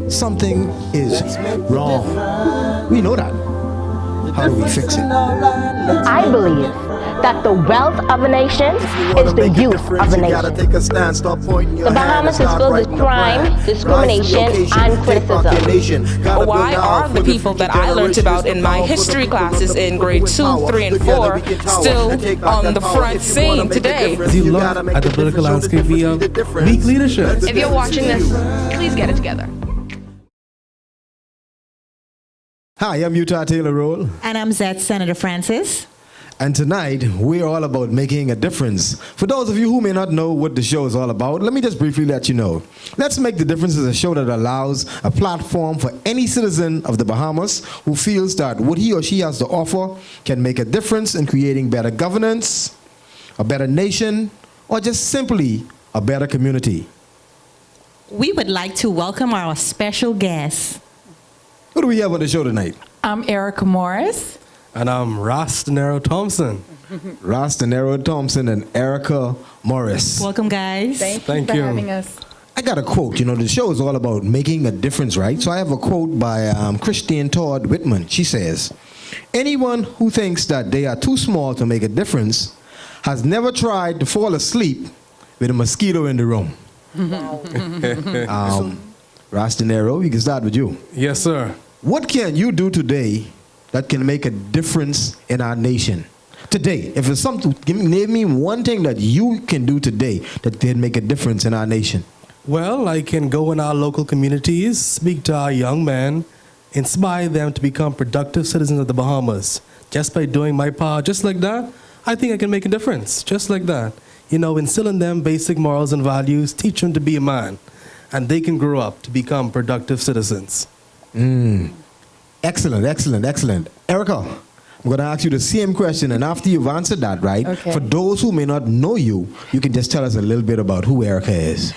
something is wrong. We know that. How do we fix it? I believe that the wealth of a nation is the youth of a nation. The Bahamas is filled with crime, discrimination, and criticism. Why are the people that I learned about in my history classes in grade 2, 3, and 4 still on the front scene today? Do you look at the political landscape via weak leadership? If you're watching this, please get it together. Hi, I'm Utah Taylor Roll. And I'm Zed Senator Francis. And tonight, we're all about making a difference. For those of you who may not know what the show is all about, let me just briefly let you know. Let's Make the Difference is a show that allows a platform for any citizen of the Bahamas who feels that what he or she has to offer can make a difference in creating better governance, a better nation, or just simply a better community. We would like to welcome our special guest. Who do we have on the show tonight? I'm Erica Morris. And I'm Rastanero Thompson. Rastanero Thompson and Erica Morris. Welcome, guys. Thank you for having us. I got a quote. You know, the show is all about making a difference, right? So I have a quote by Christine Todd Whitman. She says, anyone who thinks that they are too small to make a difference has never tried to fall asleep with a mosquito in the room. Rastanero, we can start with you. Yes, sir. What can you do today that can make a difference in our nation? Today, if it's something, name me one thing that you can do today that can make a difference in our nation. Well, I can go in our local communities, speak to our young men, inspire them to become productive citizens of the Bahamas. Just by doing my part, just like that, I think I can make a difference, just like that. You know, instill in them basic morals and values, teach them to be a man, and they can grow up to become productive citizens. Excellent, excellent, excellent. Erica, I'm going to ask you the same question, and after you've answered that, right, Okay. for those who may not know you, you can just tell us a little bit about who Erica is.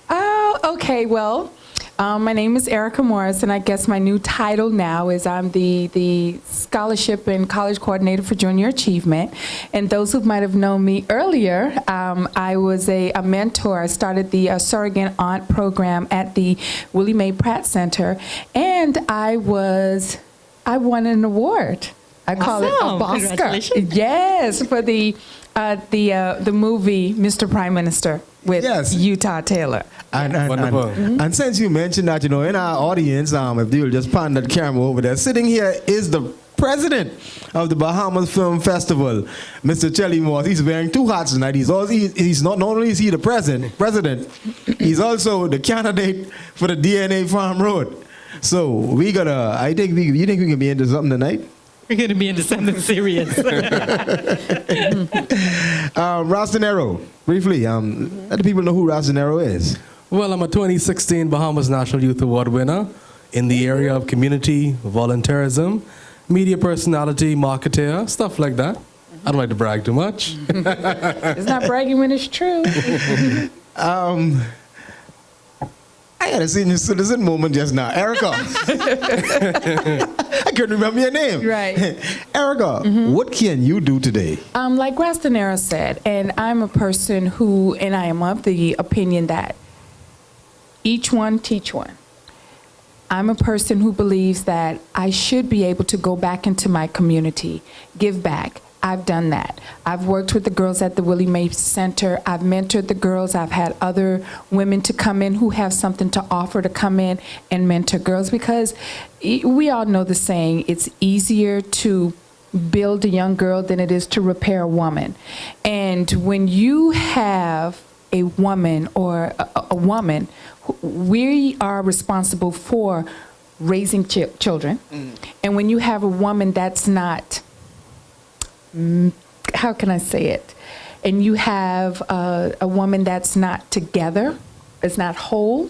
Oh, okay. Well, my name is Erica Morris, and I guess my new title now is I'm the Scholarship and College Coordinator for Junior Achievement. And those who might have known me earlier, I was a mentor. I started the Surrogate Aunt program at the Willie Mae Pratt Center, and I won an award. I call it a Oscar. Congratulations. Yes, for the movie Mr. Prime Minister with Yes. Utah Taylor. And since you mentioned that, you know, in our audience, if you'll just pan that camera over there, sitting here is the president of the Bahamas Film Festival, Mr. Chelly Moss. He's wearing two hats tonight. He's not only is he the president, he's also the candidate for the DNA Farm Road. So you think we can be into something tonight? We're going to be into something serious. Rastanero, briefly, let the people know who Rastanero is. Well, I'm a 2016 Bahamas National Youth Award winner in the area of community volunteerism, media personality, marketer, stuff like that. I don't like to brag too much. It's not bragging when it's true. I had a senior citizen moment just now. Erica. I couldn't remember your name. Right. Erica, what can you do today? Like Rastanero said, and I'm a person who, and I am of the opinion that each one teach one. I'm a person who believes that I should be able to go back into my community, give back. I've done that. I've worked with the girls at the Willie Mae Center. I've mentored the girls. I've had other women to come in who have something to offer to come in and mentor girls, because we all know the saying, it's easier to build a young girl than it is to repair a woman. And when you have a woman or a woman, we are responsible for raising children. And when you have a woman that's not, how can I say it? And you have a woman that's not together, is not whole,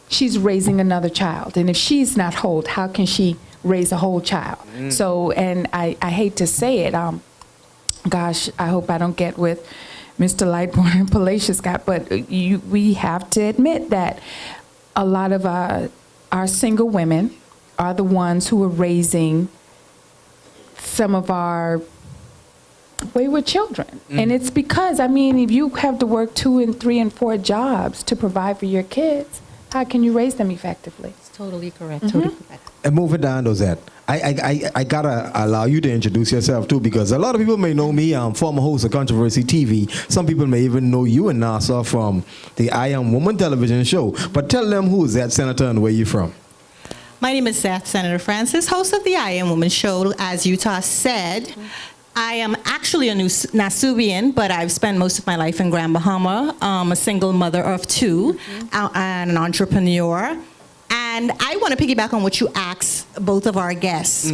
she's raising another child. And if she's not whole, how can she raise a whole child? So, and I hate to say it, gosh, I hope I don't get with Mr. Lightborn and Palacious Scott, but we have to admit that a lot of our single women are the ones who are raising some of our wayward children. And it's because, I mean, if you have to work 2 and 3 and 4 jobs to provide for your kids, how can you raise them effectively? It's totally correct. Totally correct. And moving down, Rosette, I gotta allow you to introduce yourself too, because a lot of people may know me. I'm former host of Controversy TV. Some people may even know you and Nassau from the I Am Woman television show. But tell them who is that, Senator, and where you from. My name is Senator Francis, host of the I Am Woman show. As Utah said, I am actually a Nasubian, but I've spent most of my life in Grand Bahama. I'm a single mother of two and an entrepreneur. And I want to piggyback on what you asked both of our guests.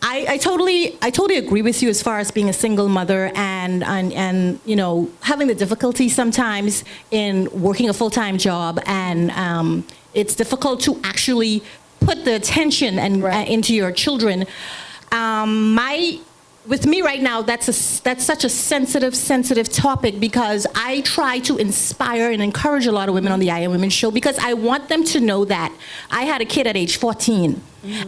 I totally agree with you as far as being a single mother and you know, having the difficulty sometimes in working a full-time job, and it's difficult to actually put the attention and into your children. With me right now, that's such a sensitive topic, because I try to inspire and encourage a lot of women on the I Am Women show, because I want them to know that I had a kid at age 14.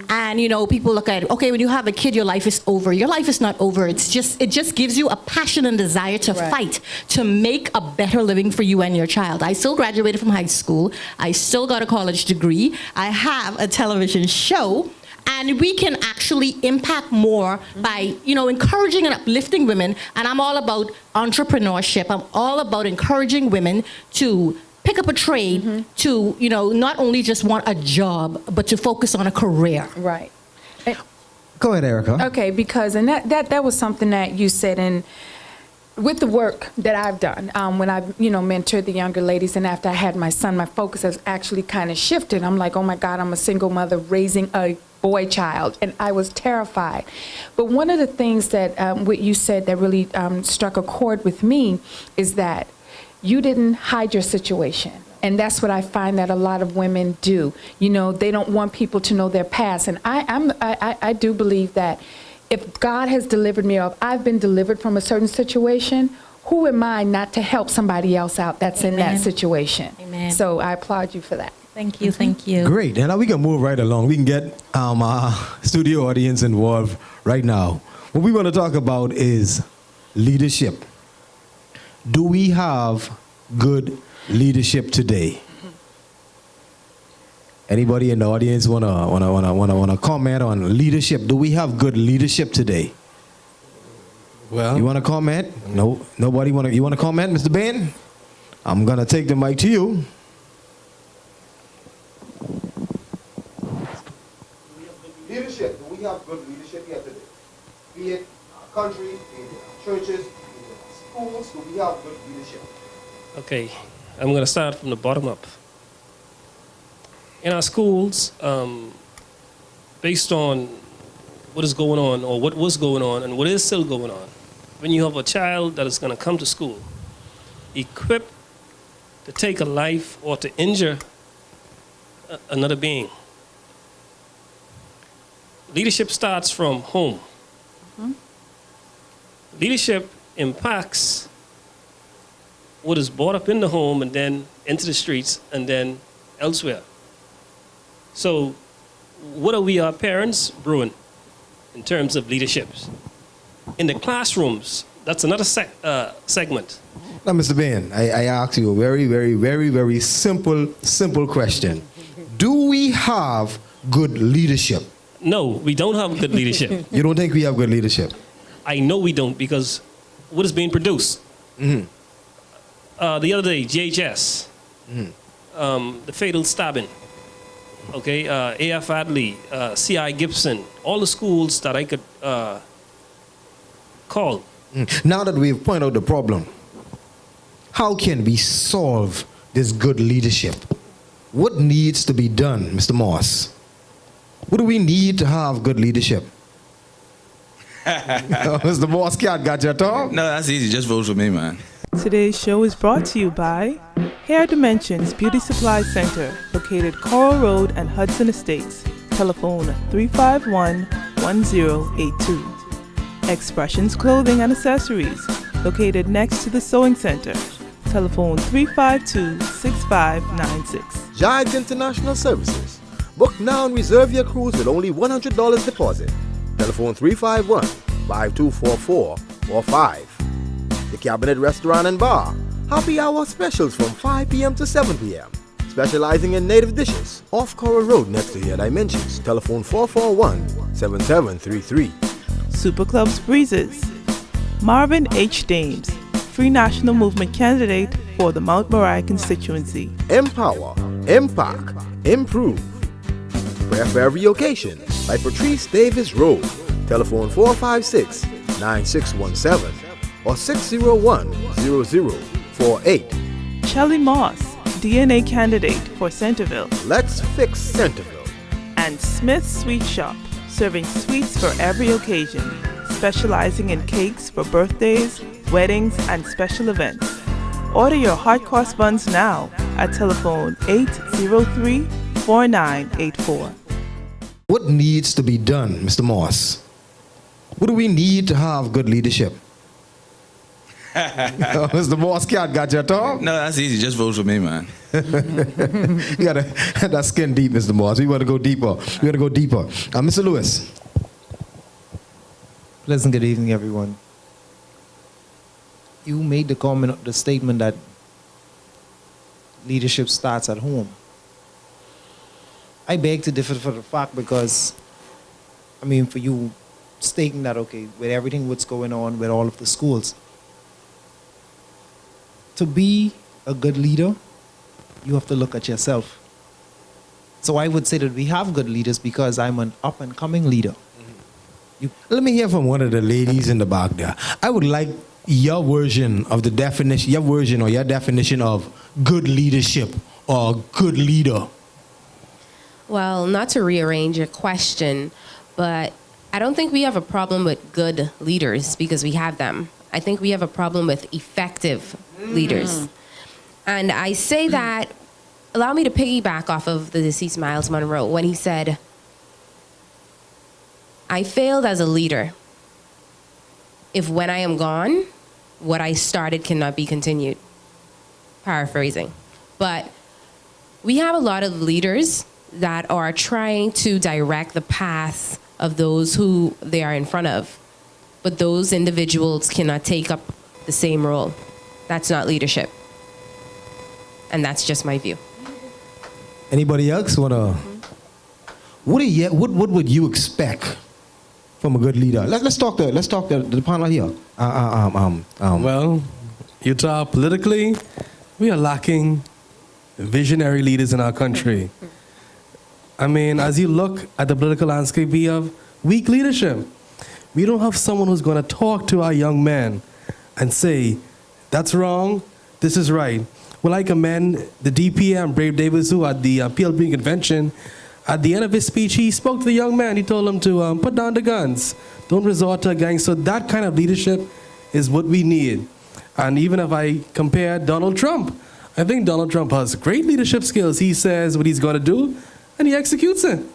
And, you know, people look at, okay, when you have a kid, your life is over. Your life is not over. It just gives you a passion and desire to fight, to make a better living for you and your child. I still graduated from high school. I still got a college degree. I have a television show. And we can actually impact more by, you know, encouraging and uplifting women. And I'm all about entrepreneurship. I'm all about encouraging women to pick up a trade, to, you know, not only just want a job, but to focus on a career. Right. Go ahead, Erica. Okay, because and that was something that you said, and with the work that I've done, when I've, you know, mentored the younger ladies, and after I had my son, my focus has actually kind of shifted. I'm like, oh my God, I'm a single mother raising a boy child, and I was terrified. But one of the things that what you said that really struck a chord with me is that you didn't hide your situation. And that's what I find that a lot of women do. You know, they don't want people to know their past. And I do believe that if God has delivered me, or if I've been delivered from a certain situation, who am I not to help somebody else out that's in that situation? Amen. So I applaud you for that. Thank you, thank you. Great. And now we can move right along. We can get our studio audience involved right now. What we want to talk about is leadership. Do we have good leadership today? Anybody in the audience wanna comment on leadership? Do we have good leadership today? Well, You wanna comment? No, nobody wanna. You wanna comment, Mr. Ben? I'm gonna take the mic to you. Leadership. Do we have good leadership here today? Be it our country, be it our churches, be it our schools. Do we have good leadership? Okay, I'm going to start from the bottom up. In our schools, based on what is going on, or what was going on, and what is still going on, when you have a child that is going to come to school equipped to take a life or to injure another being, leadership starts from home. Leadership impacts what is brought up in the home and then into the streets and then elsewhere. So what are we, our parents, brewing in terms of leaderships? In the classrooms, that's another segment. Now, Mr. Ben, I ask you a very simple question. Do we have good leadership? No, we don't have good leadership. You don't think we have good leadership? I know we don't, because what is being produced? The other day, JHS, the fatal stabbing, okay, A.F. Adley, C.I. Gibson, all the schools that I could call. Now that we've pointed out the problem, how can we solve this good leadership? What needs to be done, Mr. Moss? What do we need to have good leadership? Mr. Moss cat got your talk? No, that's easy. Just vote for me, man. Today's show is brought to you by Hair Dimensions Beauty Supply Center, located Coral Road and Hudson Estates. Telephone 351-1082. Expressions Clothing and Accessories, located next to the Sewing Center. Telephone 352-6596. Jives International Services. Book now and reserve your cruise with only $100 deposit. Telephone 351-5244 or 5. The Cabinet Restaurant and Bar. Happy hour specials from 5 p.m. to 7 p.m. specializing in native dishes. Off Coral Road next to Here Dimensions. Telephone 441-7733. Superclubs Breezes. Marvin H. Dames, Free National Movement candidate for the Mount Moriah constituency. Empower, Impact, Improve. Prayer for Every Occasion by Patrice Davis Rowe. Telephone 456-9617 or 601-0048. Shelly Moss, DNA candidate for Centerville. Let's fix Centerville. And Smith's Sweet Shop, serving sweets for every occasion, specializing in cakes for birthdays, weddings, and special events. Order your hot cross buns now at telephone 803-4984. What needs to be done, Mr. Moss? What do we need to have good leadership? Mr. Moss can't got your talk? No, that's easy. Just vote for me, man. You gotta have that skin deep, Mr. Moss. We want to go deeper. Mr. Lewis. Pleasant good evening, everyone. You made the statement that leadership starts at home. I beg to differ for the fact because, for you stating that, okay, with everything what's going on with all of the schools, to be a good leader, you have to look at yourself. So I would say that we have good leaders because I'm an up-and-coming leader. Let me hear from one of the ladies in the back there. I would like your version of the definition, your definition of good leadership or good leader. Well, not to rearrange your question, but I don't think we have a problem with good leaders because we have them. I think we have a problem with effective leaders. And I say that, allow me to piggyback off of the deceased Miles Monroe when he said, I failed as a leader if when I am gone, what I started cannot be continued. Paraphrasing. But we have a lot of leaders that are trying to direct the path of those who they are in front of. But those individuals cannot take up the same role. That's not leadership. And that's just my view. Anybody else wanna? What would you expect from a good leader? Let's talk to the panel here. Well, Utah, politically, we are lacking visionary leaders in our country. As you look at the political landscape, we have weak leadership. We don't have someone who's going to talk to our young men and say, that's wrong, this is right. Well, I commend the DPM, Brave Davis, who at the PLP convention, at the end of his speech, he spoke to the young man. He told him to put down the guns. Don't resort to a gang. So that kind of leadership is what we need. And even if I compare Donald Trump, I think Donald Trump has great leadership skills. He says what he's going to do, and he executes it.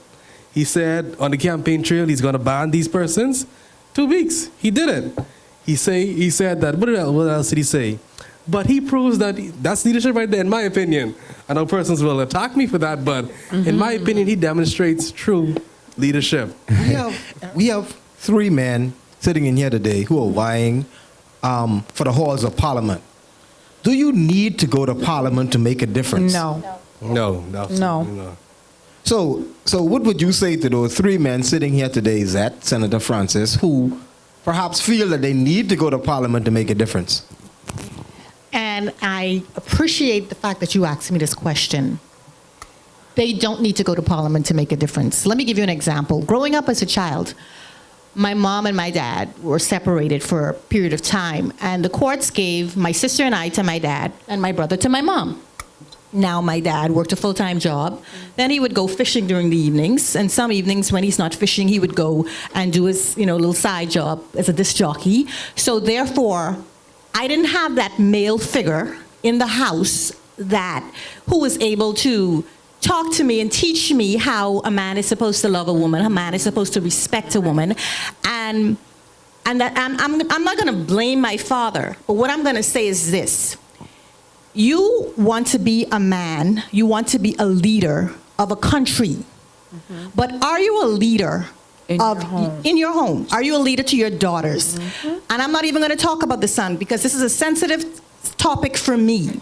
He said on the campaign trail he's going to ban these persons. 2 weeks, he did it. He said that, what else did he say? But he proves that that's leadership right there, in my opinion. I know persons will attack me for that, but in my opinion, he demonstrates true leadership. We have 3 men sitting in here today who are vying for the halls of Parliament. Do you need to go to Parliament to make a difference? No. No. So what would you say to those 3 men sitting here today, Zet, Senator Francis, who perhaps feel that they need to go to Parliament to make a difference? And I appreciate the fact that you asked me this question. They don't need to go to Parliament to make a difference. Let me give you an example. Growing up as a child, my mom and my dad were separated for a period of time, and the courts gave my sister and I to my dad and my brother to my mom. Now my dad worked a full-time job. Then he would go fishing during the evenings, and some evenings when he's not fishing, he would go and do his little side job as a disc jockey. So therefore, I didn't have that male figure in the house who was able to talk to me and teach me how a man is supposed to love a woman, a man is supposed to respect a woman, and that I'm not going to blame my father, but what I'm going to say is this. You want to be a man, you want to be a leader of a country, but are you a leader in your home? Are you a leader to your daughters? And I'm not even going to talk about the son because this is a sensitive topic for me.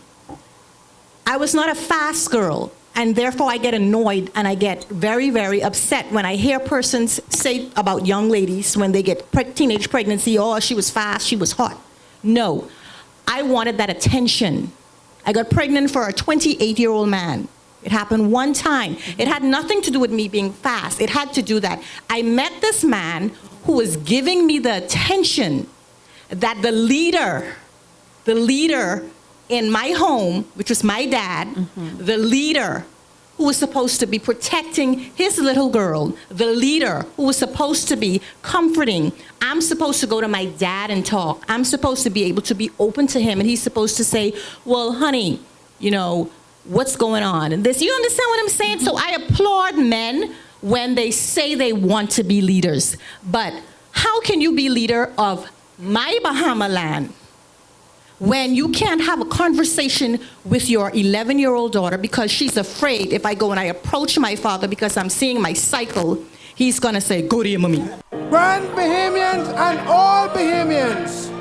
I was not a fast girl, and therefore I get annoyed and I get very, very upset when I hear persons say about young ladies when they get teenage pregnancy, oh, she was fast, she was hot. No, I wanted that attention. I got pregnant for a 28-year-old man. It happened one time. It had nothing to do with me being fast. It had to do that I met this man who was giving me the attention that the leader in my home, which was my dad, the leader who was supposed to be protecting his little girl, the leader who was supposed to be comforting. I'm supposed to go to my dad and talk. I'm supposed to be able to be open to him, and he's supposed to say, well, honey, you know, what's going on? And this, you understand what I'm saying? So I applaud men when they say they want to be leaders. But how can you be leader of my Bahama land when you can't have a conversation with your 11-year-old daughter because she's afraid if I go and I approach my father because I'm seeing my cycle, he's gonna say, go to your mommy. Grand Bahamians and all Bahamians,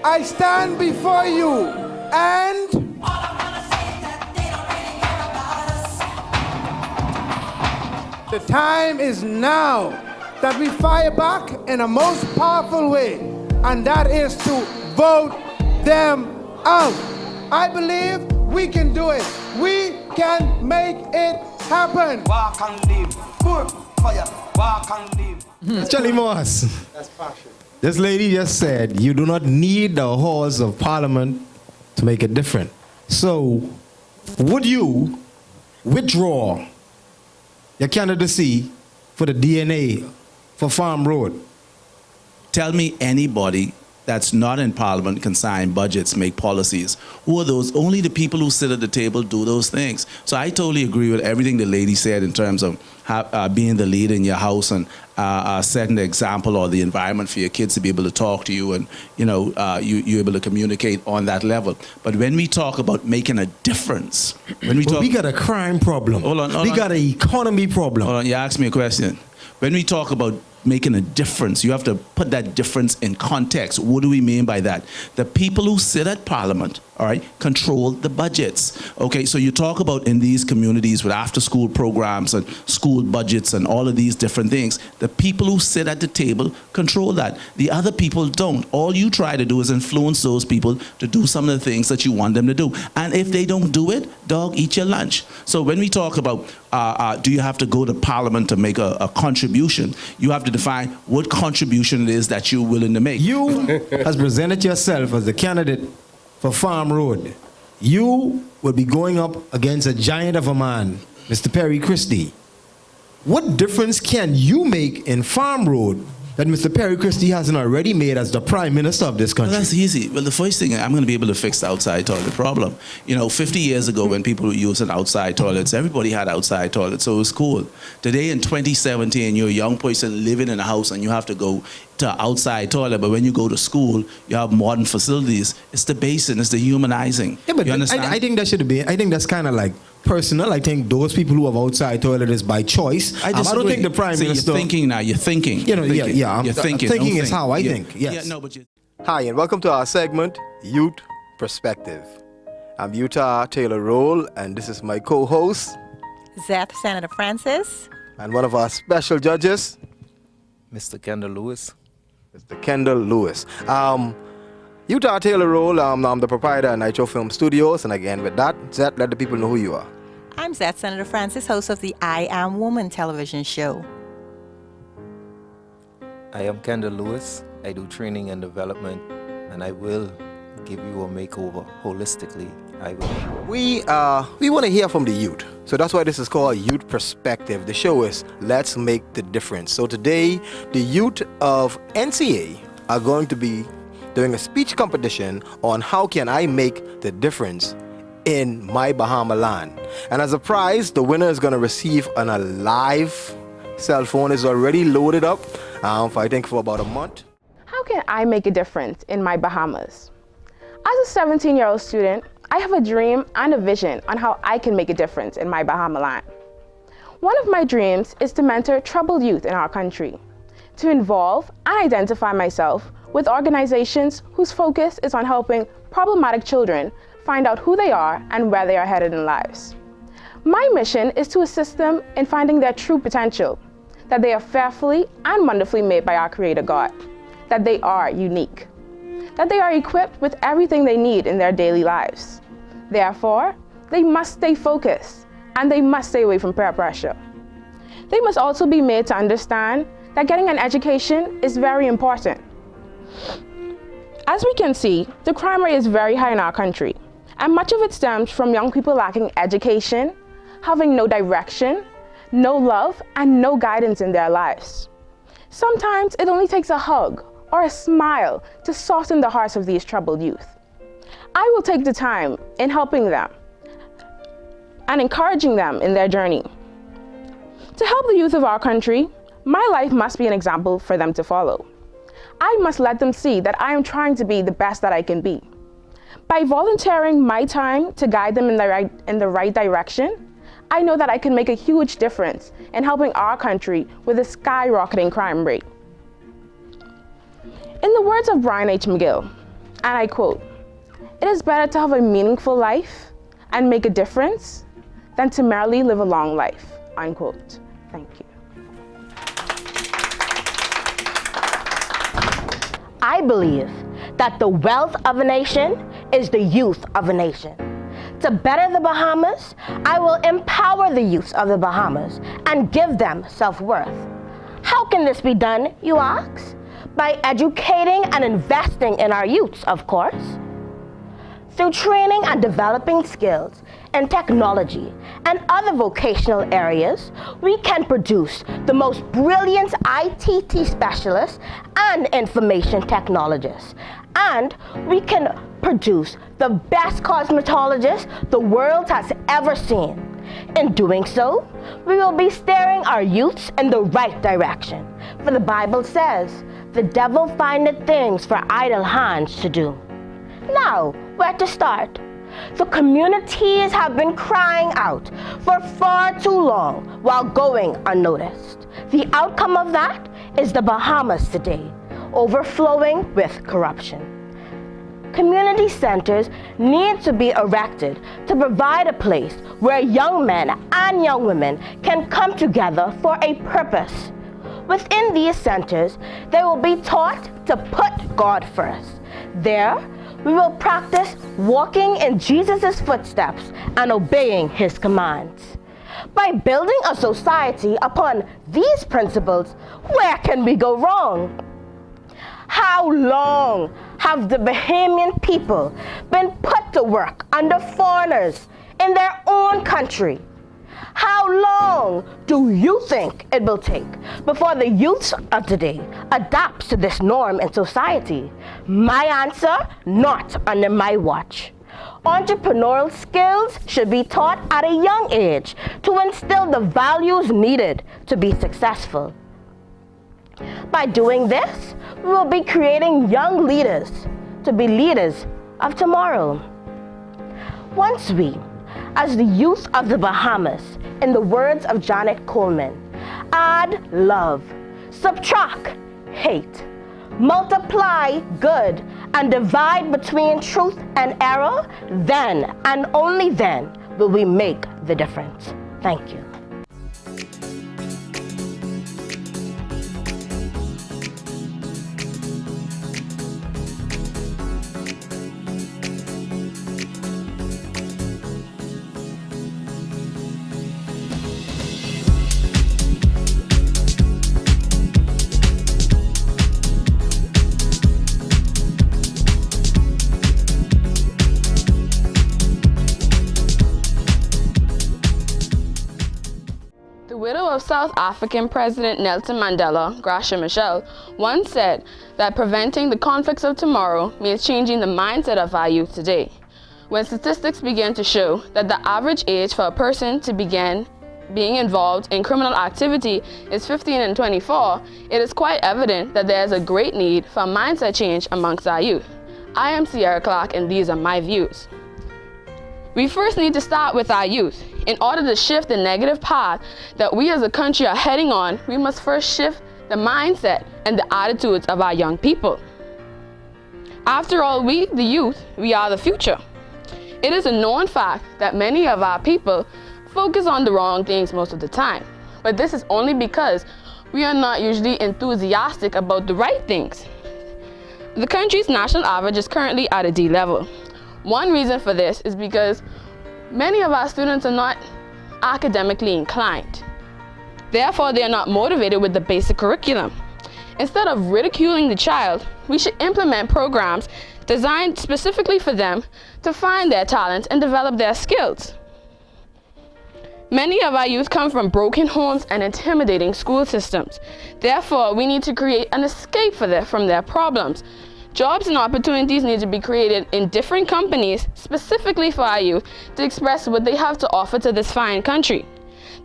I stand before you and the time is now that we fire back in a most powerful way, and that is to vote them out. I believe we can do it. We can make it happen. Walk and live. Good fire. Walk and live. Charlie Moss. That's passion. This lady just said you do not need the halls of parliament to make it different. So, would you withdraw your candidacy for the DNA for Farm Road? Tell me anybody that's not in parliament can sign budgets, make policies. Who are those? Only the people who sit at the table do those things. So I totally agree with everything the lady said in terms of being the leader in your house and setting the example or the environment for your kids to be able to talk to you and, you're able to communicate on that level. But when we talk about making a difference, when we talk... we got a crime problem. Hold on. We got an economy problem. Hold on, you asked me a question. When we talk about making a difference, you have to put that difference in context. What do we mean by that? The people who sit at parliament, all right, control the budgets. Okay, so you talk about in these communities with after-school programs and school budgets and all of these different things, the people who sit at the table control that. The other people don't. All you try to do is influence those people to do some of the things that you want them to do. And if they don't do it, dog, eat your lunch. So when we talk about do you have to go to parliament to make a contribution, you have to define what contribution it is that you're willing to make. You has presented yourself as the candidate for Farm Road. You will be going up against a giant of a man, Mr. Perry Christie. What difference can you make in Farm Road that Mr. Perry Christie hasn't already made as the Prime Minister of this country? Well, that's easy. Well, the first thing, I'm going to be able to fix the outside toilet problem. 50 years ago when people were using outside toilets, everybody had outside toilets, so it was cool. Today in 2017, you're a young person living in a house and you have to go to outside toilet, but when you go to school, you have modern facilities. It's the basin, it's the humanizing. Yeah, but you understand? I think that should be, I think that's kind of like personal. I think those people who have outside toilet is by choice. I don't think the Prime Minister... You're thinking now, you're thinking. You're thinking. Thinking is how I think, yes. Yeah, no, but you... Hi, and welcome to our segment, Youth Perspective. I'm Utah Taylor Roll, and this is my co-host, Zeth Senator Francis, and one of our special judges, Mr. Kendall Lewis. Mr. Kendall Lewis. Utah Taylor Roll, I'm the proprietor of Nitro Film Studios, and again with that, Zeth, let the people know who you are. I'm Zeth Senator Francis, host of the I Am Woman television show. I am Kendall Lewis. I do training and development, and I will give you a makeover holistically. I will. We want to hear from the youth. So that's why this is called Youth Perspective. The show is Let's Make the Difference. So today, the youth of NCA are going to be doing a speech competition on how can I make the difference in my Bahama land. And as a prize, the winner is going to receive a live cell phone. Is already loaded up for about a month. How can I make a difference in my Bahamas? As a 17-year-old student, I have a dream and a vision on how I can make a difference in my Bahama land. One of my dreams is to mentor troubled youth in our country, to involve and identify myself with organizations whose focus is on helping problematic children find out who they are and where they are headed in lives. My mission is to assist them in finding their true potential, that they are fearfully and wonderfully made by our Creator God, that they are unique, that they are equipped with everything they need in their daily lives. Therefore, they must stay focused and they must stay away from peer pressure. They must also be made to understand that getting an education is very important. As we can see, the crime rate is very high in our country, and much of it stems from young people lacking education, having no direction, no love, and no guidance in their lives. Sometimes it only takes a hug or a smile to soften the hearts of these troubled youth. I will take the time in helping them and encouraging them in their journey. To help the youth of our country, my life must be an example for them to follow. I must let them see that I am trying to be the best that I can be. By volunteering my time to guide them in the right direction, I know that I can make a huge difference in helping our country with a skyrocketing crime rate. In the words of Brian H. McGill, and I quote, "It is better to have a meaningful life and make a difference than to merely live a long life," unquote. Thank you. I believe that the wealth of a nation is the youth of a nation. To better the Bahamas, I will empower the youth of the Bahamas and give them self-worth. How can this be done, you ask? By educating and investing in our youths, of course. Through training and developing skills in technology and other vocational areas, we can produce the most brilliant ITT specialists and information technologists. And we can produce the best cosmetologists the world has ever seen. In doing so, we will be steering our youths in the right direction. For the Bible says, "The devil findeth things for idle hands to do." Now, where to start? The communities have been crying out for far too long while going unnoticed. The outcome of that is the Bahamas today, overflowing with corruption. Community centers need to be erected to provide a place where young men and young women can come together for a purpose. Within these centers, they will be taught to put God first. There, we will practice walking in Jesus' footsteps and obeying his commands. By building a society upon these principles, where can we go wrong? How long have the Bahamian people been put to work under foreigners in their own country? How long do you think it will take before the youth of today adapts to this norm in society? My answer, not under my watch. Entrepreneurial skills should be taught at a young age to instill the values needed to be successful. By doing this, we will be creating young leaders to be leaders of tomorrow. Once we, as the youth of the Bahamas, in the words of Janet Coleman, add love, subtract hate, multiply good, and divide between truth and error, then and only then will we make the difference. Thank you. The widow of South African President Nelson Mandela, Gracia Machel, once said that preventing the conflicts of tomorrow means changing the mindset of our youth today. When statistics began to show that the average age for a person to begin being involved in criminal activity is 15 and 24, it is quite evident that there is a great need for mindset change amongst our youth. I am Sierra Clark, and these are my views. We first need to start with our youth. In order to shift the negative path that we as a country are heading on, we must first shift the mindset and the attitudes of our young people. After all, we, the youth, we are the future. It is a known fact that many of our people focus on the wrong things most of the time, but this is only because we are not usually enthusiastic about the right things. The country's national average is currently at a D level. One reason for this is because many of our students are not academically inclined. Therefore, they are not motivated with the basic curriculum. Instead of ridiculing the child, we should implement programs designed specifically for them to find their talents and develop their skills. Many of our youth come from broken homes and intimidating school systems. Therefore, we need to create an escape from their problems. Jobs and opportunities need to be created in different companies specifically for our youth to express what they have to offer to this fine country.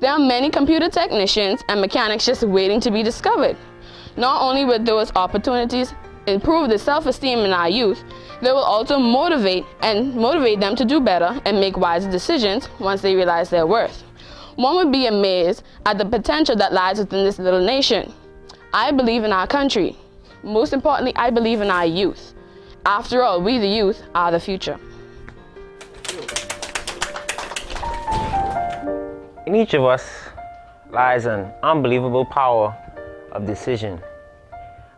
There are many computer technicians and mechanics just waiting to be discovered. Not only will those opportunities improve the self-esteem in our youth, they will also motivate them to do better and make wiser decisions once they realize their worth. One would be amazed at the potential that lies within this little nation. I believe in our country. Most importantly, I believe in our youth. After all, we the youth are the future. In each of us lies an unbelievable power of decision,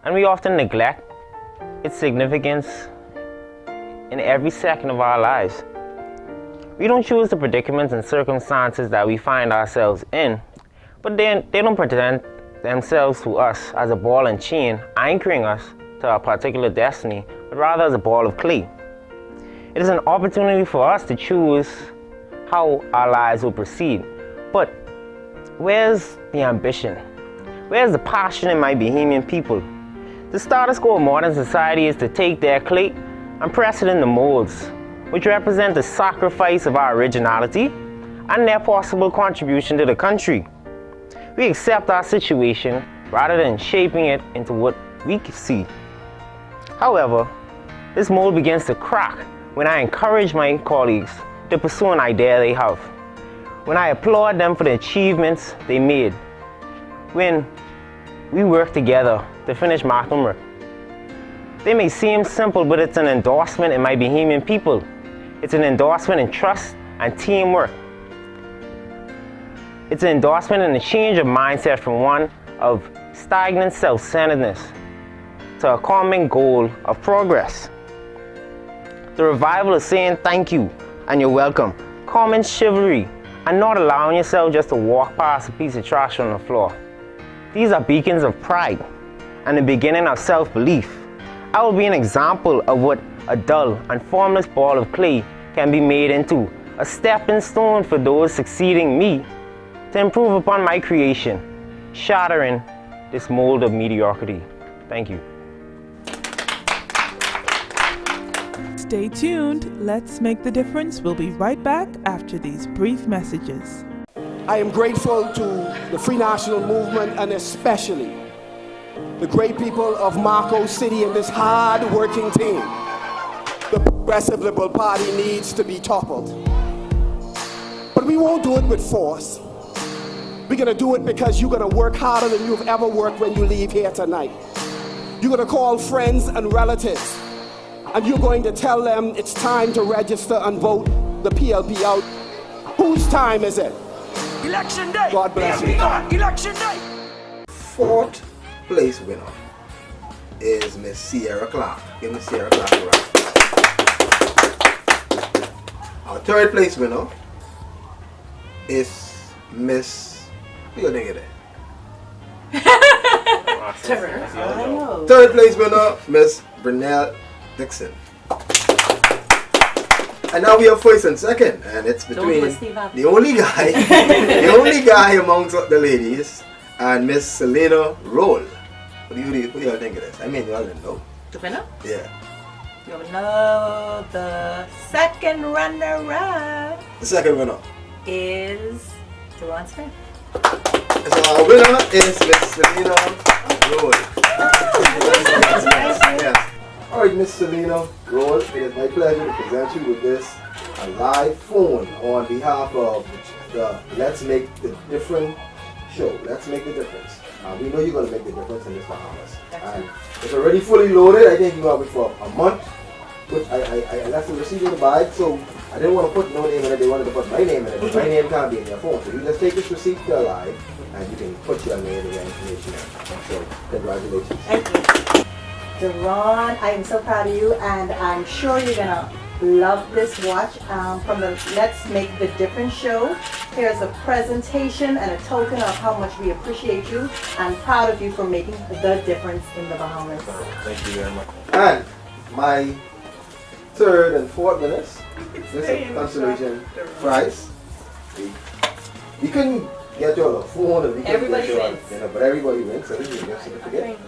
and we often neglect its significance in every second of our lives. We don't choose the predicaments and circumstances that we find ourselves in, but they don't present themselves to us as a ball and chain anchoring us to a particular destiny, but rather as a ball of clay. It is an opportunity for us to choose how our lives will proceed. But where's the ambition? Where's the passion in my Bahamian people? The status quo of modern society is to take their clay and press it in the molds, which represent the sacrifice of our originality and their possible contribution to the country. We accept our situation rather than shaping it into what we see. However, this mold begins to crack when I encourage my colleagues to pursue an idea they have, when I applaud them for the achievements they made, when we work together to finish marathon work. They may seem simple, but it's an endorsement in my Bahamian people. It's an endorsement in trust and teamwork. It's an endorsement in a change of mindset from one of stagnant self-centeredness to a common goal of progress. The revival of saying thank you and you're welcome, common chivalry, and not allowing yourself just to walk past a piece of trash on the floor. These are beacons of pride and the beginning of self-belief. I will be an example of what a dull and formless ball of clay can be made into, a stepping stone for those succeeding me to improve upon my creation, shattering this mold of mediocrity. Thank you. Stay tuned. Let's make the difference. We'll be right back after these brief messages. I am grateful to the Free National Movement and especially the great people of Marco City and this hard-working team. The Progressive Liberal Party needs to be toppled. But we won't do it with force. We're gonna do it because you're gonna work harder than you've ever worked when you leave here tonight. You're gonna call friends and relatives, and you're going to tell them it's time to register and vote the PLP out. Whose time is it? Election day! God bless you. Election day! Fourth place winner is Miss Sierra Clark. Give Miss Sierra Clark a round. Our third place winner is Miss. What do you think of that? Third place winner, Miss Brunelle Dixon. And now we have first and second, and it's between the only guy amongst the ladies and Miss Selena Roll. What do you think of this? I mean, you all didn't know. The winner? Yeah. You know the second runner-up. The second winner Is Duran Smith. So our winner is Miss Selena Roll. Yes. All right, Miss Selena Roll, it is my pleasure to present you with this a live phone on behalf of the Let's Make the Difference show. Let's Make the Difference. We know you're going to make the difference in this Bahamas. And it's already fully loaded. I think you have it for a month. Which I left the receipt in the bag, so I didn't want to put no name in it, they wanted to put my name in it, but my name can't be in your phone. So you just take this receipt to Alive, and you can put your name and your information in. So, congratulations. Thank you. Deron, I am so proud of you, and I'm sure you're gonna love this watch. From the Let's Make the Difference show, here's a presentation and a token of how much we appreciate you and proud of you for making the difference in the Bahamas. Thank you very much. And my third and fourth winners, this is consolation prize. We couldn't get you all a phone and we couldn't Everybody get you all, wins. you know, but everybody wins, so this is a gift certificate.